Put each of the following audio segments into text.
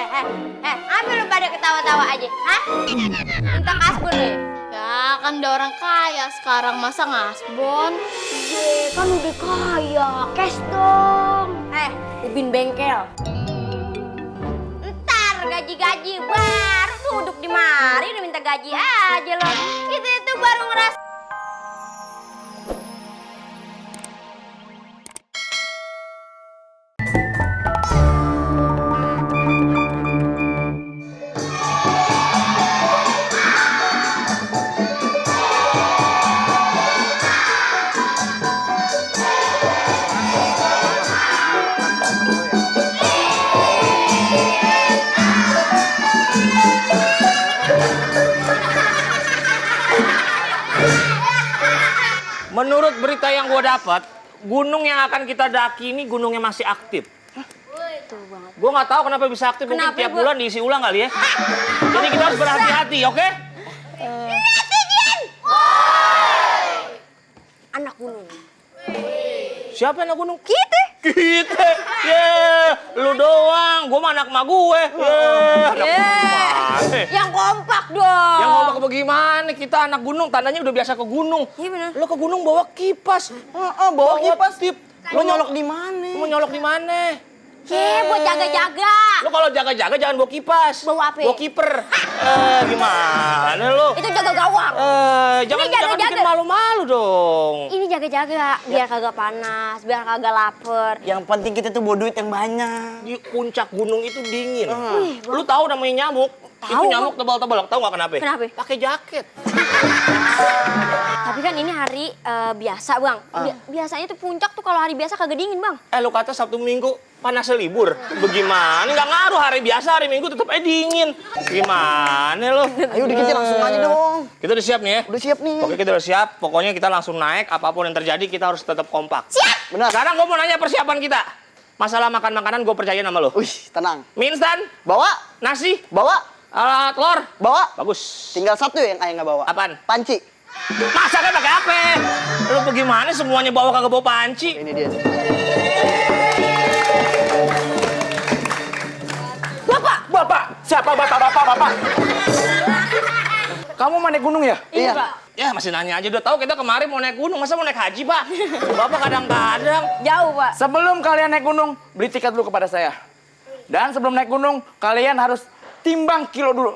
Apa lu pada ketawa-tawa aja, hah? Minta kasbon lu ya? Ya kan udah orang kaya sekarang, masa ngasbon? Ye, kan udah kaya, cash dong. Ubin bengkel. Ntar gaji-gaji baru duduk di mari udah minta gaji aja loh. Kita itu baru ngerasa. Menurut berita yang gue dapat, gunung yang akan kita daki ini gunungnya masih aktif. Gue nggak tahu kenapa bisa aktif, mungkin tiap bulan diisi ulang kali ya. Jadi kita harus berhati-hati, oke? Anak gunung. Siapa anak gunung? Kita. Lu doang. Gue mah anak emak gue. Yang kompak dong. Yang kompak bagaimana? Kita anak gunung, tandanya udah biasa ke gunung. Iya benar. Lo ke gunung bawa kipas. Bawa kipas. Lo nyolok di mana? Mau nyolok di mana? Buat jaga-jaga. Lo kalau jaga-jaga jangan bawa kipas. Bawa apa? Bawa kiper. Gimana lo? Itu jaga gawang. Jangan Ini jaga-jaga. bikin malu-malu dong. Ini jaga-jaga, biar kagak panas, biar kagak lapar. Yang penting kita tuh bawa duit yang banyak. Di puncak gunung itu dingin. Lu tahu namanya nyamuk? Tahu, Itu nyamuk tebal-tebal. Tahu nggak kenapa? Kenapa? Pakai jaket. Tapi kan ini hari biasa, Bang. Biasanya tuh puncak tuh kalau hari biasa kagak dingin, Bang. Lu kata Sabtu Minggu panasnya libur. Bagaimana? Nggak ngaruh hari biasa, hari Minggu tetap dingin. Gimana lo? Ayo dikejar langsung aja dong. Kita udah siap nih ya? Udah siap nih. Oke, kita udah siap. Pokoknya kita langsung naik. Apapun yang terjadi, kita harus tetap kompak. Siap! Benar. Sekarang gue mau nanya persiapan kita. Masalah makan-makanan gue percaya sama lo. Wih, tenang. Mie instan, Bawa, nasi, bawa, telur. bawa. Bagus. Tinggal satu yang ayah nggak bawa. Apaan? Panci. Masa kan pakai apa? Lo bagaimana semuanya bawa kagak bawa panci? Ini dia. Bapak, siapa bapak? Kamu mau naik gunung ya? Iya. Ya masih nanya aja, udah tahu kita kemarin mau naik gunung, masa mau naik haji, Pak? Bapak kadang-kadang. Jauh, Pak. Sebelum kalian naik gunung, beli tiket dulu kepada saya. Dan sebelum naik gunung, kalian harus timbang kilo dulu.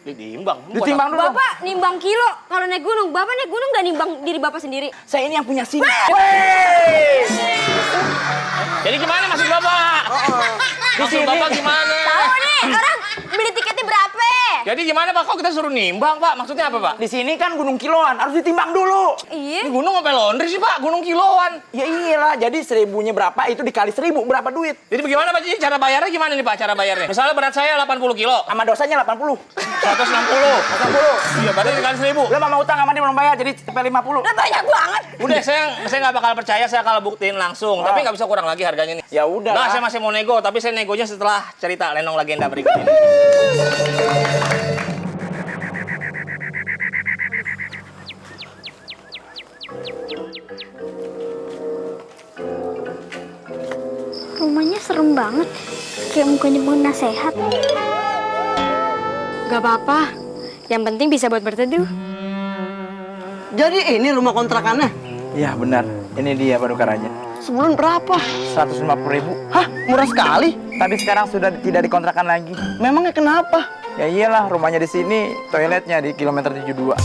Ditimbang. Ditimbang dulu. Bapak nimbang kilo kalau naik gunung. Bapak naik gunung nggak nimbang diri Bapak sendiri? Saya ini yang punya sini. Jadi gimana maksud Bapak? Maksud Bapak gimana? Tahu nih, orang beli tiketnya berapa? Jadi gimana Pak? Kok kita suruh nimbang, Pak? Maksudnya apa, Pak? Di sini kan gunung kiloan, harus ditimbang dulu. Iya. Ini gunung apa laundry sih, Pak? Gunung kiloan. Ya iyalah, jadi 1000-nya berapa, itu dikali 1000, berapa duit? Jadi bagaimana, Pak? Jadi cara bayarnya gimana nih, Pak? Cara bayarnya? Misalnya berat saya 80 kilo. Sama dosanya 80. 160. 80. Iya, berarti dikali 1000. Lo mau utang sama dia belum bayar, jadi sampai 50. Udah banyak banget. Udah, saya nggak bakal percaya, saya kalau buktiin langsung. Tapi nggak bisa kurang lagi harganya nih. Ya udah. Nah, saya masih mau nego, tapi saya negonya setelah cerita Lenong Legenda berikut ini. Rumahnya serem banget, kayak mukanya mau nasehat. Gak apa-apa, yang penting bisa buat berteduh. Jadi ini rumah kontrakannya. Iya benar, ini dia penukarannya. Sebulan berapa? 150.000. Hah, murah sekali. Tapi sekarang sudah tidak dikontrakan lagi. Memangnya kenapa? Ya iyalah, rumahnya di sini, toiletnya di kilometer 72.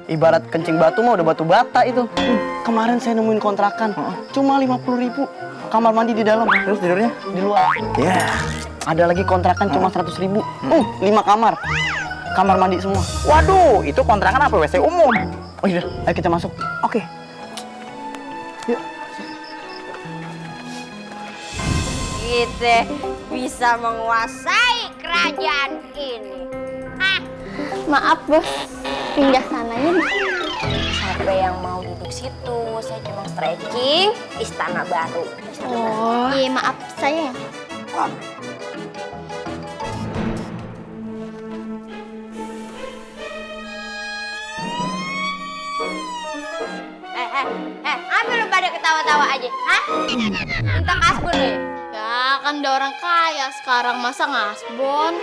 Ibarat kencing batu mah udah batu bata itu. Kemarin saya nemuin kontrakan, cuma 50.000. Kamar mandi di dalam. Terus tidurnya? Di luar. Ya. Ada lagi kontrakan cuma 100.000. 5 kamar. Kamar mandi semua. Waduh, itu kontrakan apa? WC umum. Oh iya, ayo kita masuk. Oke. Yuk. Kita bisa menguasai kerajaan ini. Hah? Maaf, Bos. Pindah sananya. Siapa yang mau duduk situ? Saya cuma stretching istana baru. Oh, iya maaf saya. Apa lu pada ketawa-tawa aja, hah? Minta kasbon lu ya? Ya Ya kan udah orang kaya sekarang, masa ngasbon?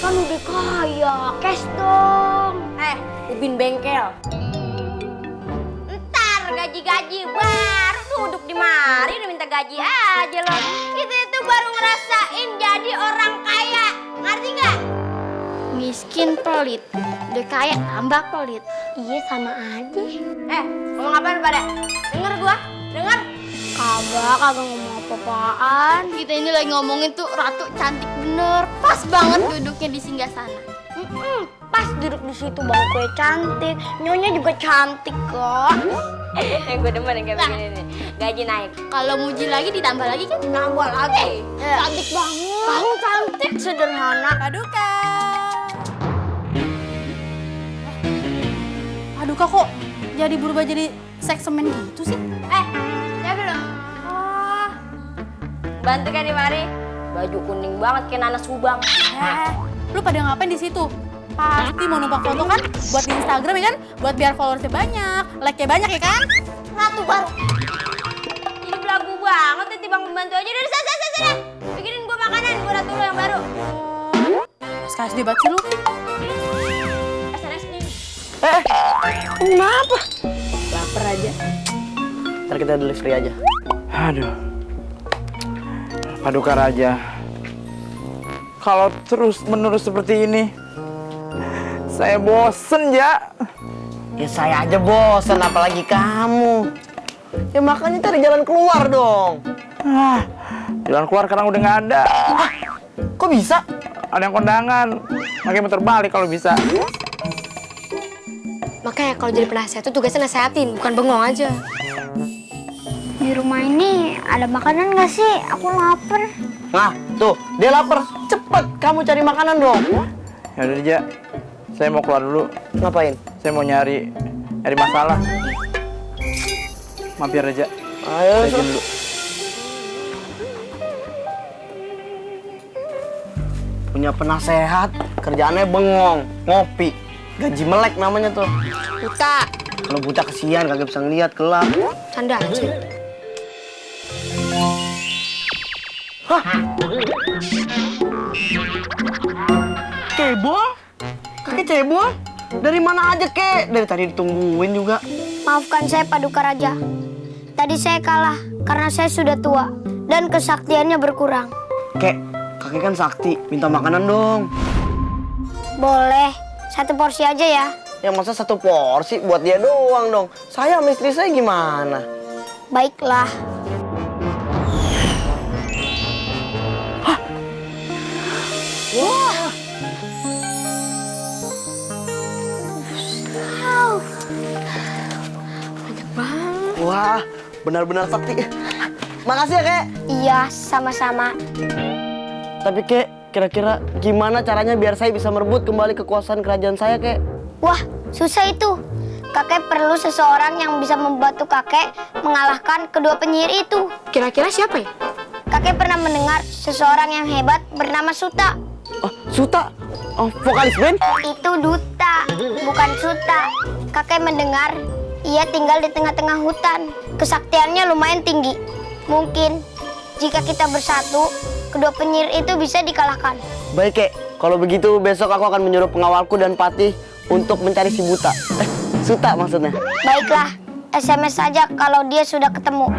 Kan udah kaya, cash dong. Ubin bengkel. Ntar gaji-gaji baru duduk di mari udah minta gaji aja loh. Kita itu baru ngerasain jadi orang kaya. Ngerti nggak? Miskin pelit, udah kaya tambah pelit. Iya sama aja. Ngomong apaan pada? Denger gua? Denger? Kagak ngomong apa-apaan. Kita ini lagi ngomongin tuh ratu cantik bener. Pas banget duduknya di singgasana. Pas duduk di situ bangkunya cantik, nyonya juga cantik kok. Gue demen yang kayak begini nih. Gaji naik. Kalau muji lagi ditambah lagi kan? Nambah lagi. Cantik banget. Kamu cantik sederhana. Paduka. Paduka kok jadi berubah jadi seksemen gitu sih? Siapa dong? Oh, bantu kan di mari. Baju kuning banget kayak nanas subang. Lu pada ngapain di situ? Pasti mau numpang foto kan? Buat di Instagram ya kan? Buat biar followersnya banyak, like-nya banyak ya kan? Ratu baru. Ini belagu banget ya, timbang pembantu aja. Dari sana. Bikinin gua makanan, gua ratu lo yang baru. Sekali debat sih lu. SNS nih. Kenapa? Laper aja. Ntar kita delivery aja. Aduh. Paduka Raja. Kalau terus-menerus seperti ini, saya bosen ya. Ya saya aja bosan, apalagi kamu. Ya makanya cari jalan keluar dong. Jalan keluar sekarang udah nggak ada. Kok bisa? Ada yang kondangan. Makanya muter balik kalau bisa. Makanya kalau jadi penasihat tuh tugasnya nasehatin, bukan bengong aja. Di rumah ini ada makanan nggak sih? Aku lapar. Nah, tuh, dia lapar. Cepet, kamu cari makanan dong. Ya udah Raja. Saya mau keluar dulu. Ngapain? Saya mau nyari masalah. Maaf ya Raja. Ayo, Saya izin dulu. punya penasehat, kerjaannya bengong, ngopi. Gaji melek namanya tuh. Buta, Kalau buta kesian, kagak bisa ngeliat, gelap. canda aja. Cebol? Kakek cebol? Dari mana aja, Kek? Dari tadi ditungguin juga. Maafkan saya Paduka Raja. Tadi saya kalah karena saya sudah tua dan kesaktiannya berkurang. Kek, kakek kan sakti. Minta makanan dong. Boleh, 1 porsi aja ya. Ya masa 1 porsi buat dia doang dong. Saya sama istri saya gimana? Baiklah. Wah, benar-benar sakti. Makasih ya, Kek. Iya, sama-sama. Tapi, Kek, kira-kira gimana caranya biar saya bisa merebut kembali kekuasaan kerajaan saya, Kek? Wah, susah itu. Kakek perlu seseorang yang bisa membantu kakek mengalahkan kedua penyihir itu. Kira-kira siapa ya? Kakek pernah mendengar seseorang yang hebat bernama Suta. Oh, Suta? Oh, vokalis band? Itu Duta, bukan Suta. Kakek mendengar ia tinggal di tengah-tengah hutan. Kesaktiannya lumayan tinggi. Mungkin jika kita bersatu, kedua penyihir itu bisa dikalahkan. Baik, Kek. Kalau begitu besok aku akan menyuruh pengawalku dan Patih untuk mencari si Buta. Suta maksudnya. Baiklah, SMS saja kalau dia sudah ketemu.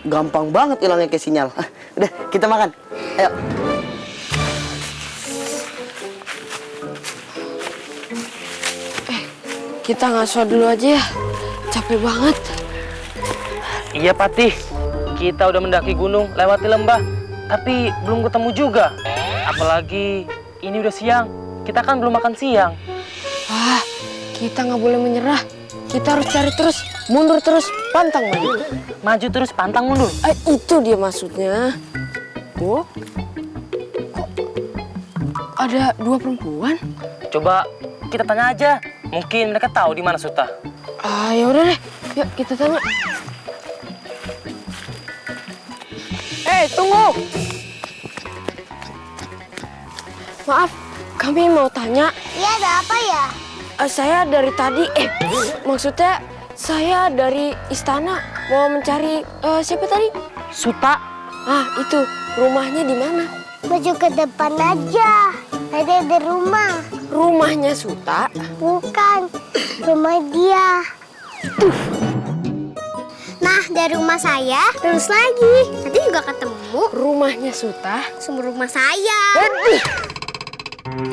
Gampang banget hilangnya ke sinyal. Udah, kita makan. Ayo. Kita ngaso dulu aja ya. Capek banget. Iya Patih, kita udah mendaki gunung, lewati lembah, tapi belum ketemu juga. Apalagi ini udah siang, kita kan belum makan siang. Wah, kita nggak boleh menyerah. Kita harus cari terus, mundur terus, pantang maju. Maju terus, pantang mundur. Itu dia maksudnya. Oh, kok ada 2 perempuan? Coba kita tanya aja, mungkin mereka tahu di mana Suta. Ya udah deh, yuk kita tanya. Tunggu. Maaf, kami mau tanya. Iya, ada apa ya? Saya dari tadi, maksudnya saya dari istana mau mencari siapa tadi? Suta. Ah, itu rumahnya di mana? Maju ke depan aja. Ada di rumah. Rumahnya Suta. Bukan. Rumah dia. Nah, dari rumah saya terus lagi. Nanti juga ketemu Rumahnya Suta. sumur rumah saya.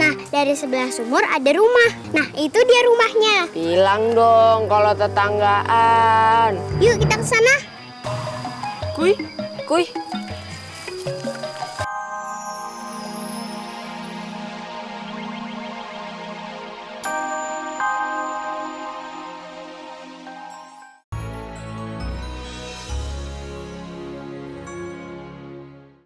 Nah, dari sebelah sumur ada rumah. Nah, itu dia rumahnya. Bilang dong kalau tetanggaan. Yuk kita ke sana. Kuy.